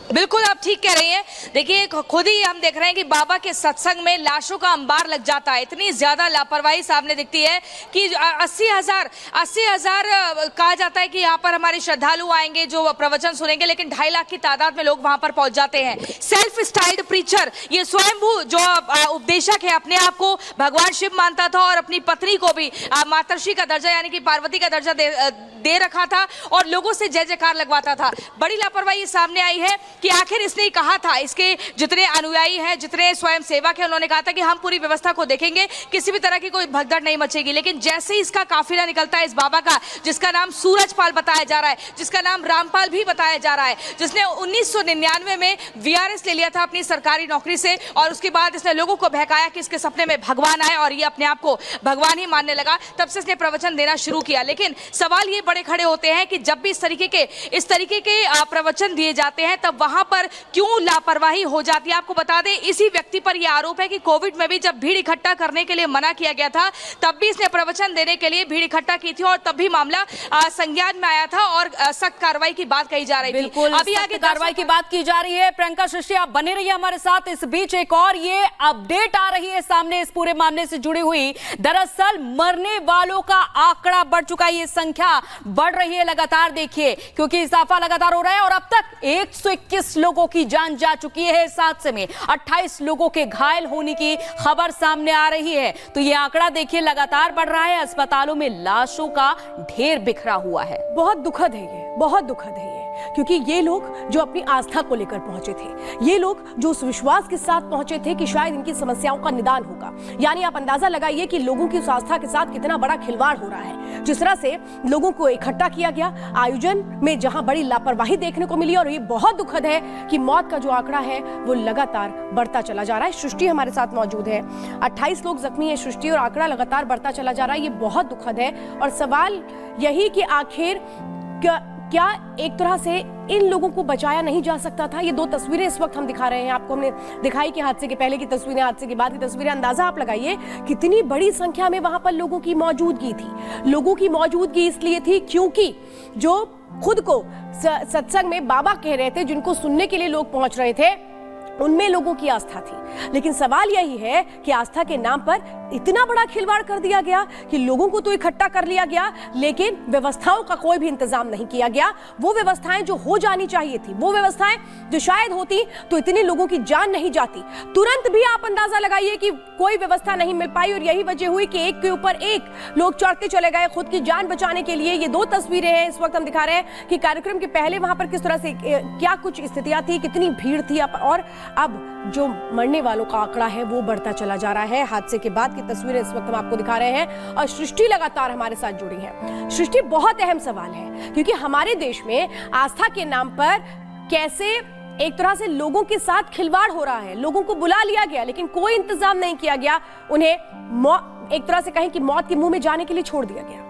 बिल्कुल आप ठीक कह रही हैं। देखिए खुद ही हम देख रहे हैं कि बाबा के सत्संग में लाशों का अंबार लग जाता है। इतनी ज्यादा लापरवाही सामने दिखती है कि 80,000 कहा जाता है कि यहाँ पर हमारे श्रद्धालु आएंगे जो प्रवचन सुनेंगे, लेकिन 2.5 लाख की तादाद में लोग वहां पर पहुंच जाते हैं। सेल्फ स्टाइल्ड प्रीचर, ये स्वयंभू जो उपदेशक है, अपने आप को भगवान शिव मानता था और अपनी पत्नी को भी मातर्षि का दर्जा यानी कि पार्वती का दर्जा दे रखा था और लोगों से जय जयकार लगवाता था। बड़ी लापरवाही सामने आई है कि आखिर इसने कहा था, इसके जितने अनुयायी हैं, जितने स्वयं सेवक हैं, उन्होंने कहा था कि हम पूरी व्यवस्था को देखेंगे, किसी भी तरह की कोई भगदड़ नहीं मचेगी। लेकिन जैसे ही इसका काफिला निकलता है इस बाबा का, जिसका नाम सूरजपाल बताया जा रहा है, जिसका नाम रामपाल भी बताया जा रहा है, जिसने 1999 में वीआरएस ले लिया था अपनी सरकारी नौकरी से और उसके बाद इसने लोगों को बहकाया कि इसके सपने में भगवान आए और ये अपने आप को भगवान ही मानने लगा। तब से इसने प्रवचन देना शुरू किया। लेकिन सवाल ये बड़े खड़े होते हैं कि जब भी इस तरीके के प्रवचन दिए जाते हैं तब वहां पर क्यों लापरवाही हो जाती है। आपको बता दें, इसी व्यक्ति पर यह आरोप है कि कोविड में भी जब भीड़ इकट्ठा करने के लिए मना किया गया था तब भी इसने प्रवचन देने के लिए भीड़ इकट्ठा की थी और तब भी मामला संज्ञान में आया था और सख्त कार्रवाई की बात कही जा रही थी। बिल्कुल अभी आगे कार्रवाई की बात की जा रही है। प्रियंका सृष्टि, आप बने रहिए हमारे साथ। इस बीच एक और ये अपडेट आ रही है सामने इस पूरे मामले से जुड़ी हुई। दरअसल मरने वालों का आंकड़ा बढ़ चुका है, ये संख्या बढ़ रही है लगातार। देखिए क्योंकि इजाफा लगातार हो रहा है और अब तक 121 लोगों की जान जा चुकी है इस हादसे में। 28 लोगों के घायल होने की खबर सामने आ रही है। तो ये आंकड़ा देखिए लगातार बढ़ रहा है। अस्पतालों में लाशों का ढेर बिखरा हुआ है। बहुत दुखद है ये, बहुत दुखद है ये, क्योंकि ये लोग जो अपनी आस्था को लेकर पहुंचे थे, ये लोग जो उस विश्वास के साथ पहुंचे थे कि शायद इनकी समस्याओं का निदान होगा। यानी आप अंदाजा लगाइए कि लोगों की उस आस्था के साथ कितना बड़ा खिलवाड़ हो रहा है। जिस तरह से लोगों को इकट्ठा किया गया, आयोजन में जहां बड़ी लापरवाही देखने को मिली, और ये बहुत दुखद है कि मौत का जो आंकड़ा है वो लगातार बढ़ता चला जा रहा है। सृष्टि हमारे साथ मौजूद है। 28 लोग जख्मी है सृष्टि, और आंकड़ा लगातार बढ़ता चला जा रहा है। ये बहुत दुखद है और सवाल यही कि आखिर क्या एक तरह से इन लोगों को बचाया नहीं जा सकता था। ये 2 तस्वीरें इस वक्त हम दिखा रहे हैं आपको। हमने दिखाई कि हादसे के पहले की तस्वीरें, हादसे के बाद की तस्वीरें। अंदाजा आप लगाइए कितनी बड़ी संख्या में वहां पर लोगों की मौजूदगी थी। लोगों की मौजूदगी इसलिए थी क्योंकि जो खुद को सत्संग में बाबा कह रहे थे, जिनको सुनने के लिए लोग पहुंच रहे थे, उनमें लोगों की आस्था थी। लेकिन सवाल यही है कि आस्था के नाम पर इतना बड़ा खिलवाड़ कर दिया गया कि लोगों को तो इकट्ठा कर लिया गया, लेकिन व्यवस्थाओं का कोई भी इंतजाम नहीं किया गया। वो व्यवस्थाएं जो हो जानी चाहिए थी, वो व्यवस्थाएं जो शायद होती तो इतने लोगों की जान नहीं जाती। तुरंत भी आप अंदाजा लगाइए कि कोई व्यवस्था नहीं मिल पाई और यही वजह हुई कि एक के ऊपर एक लोग चढ़ते चले गए खुद की जान बचाने के लिए। ये 2 तस्वीरें हैं इस वक्त हम दिखा रहे हैं कि कार्यक्रम के पहले वहां पर किस तरह से क्या कुछ स्थितियां थी, कितनी भीड़ थी, और अब जो मरने वालों का आंकड़ा है वो बढ़ता चला जा रहा है। हादसे के बाद की तस्वीरें इस वक्त हम आपको दिखा रहे हैं और सृष्टि लगातार हमारे साथ जुड़ी है। सृष्टि, बहुत अहम सवाल है क्योंकि हमारे देश में आस्था के नाम पर कैसे एक तरह से लोगों के साथ खिलवाड़ हो रहा है। लोगों को बुला लिया गया लेकिन कोई इंतजाम नहीं किया गया, उन्हें एक तरह से कहें कि मौत के मुंह में जाने के लिए छोड़ दिया गया।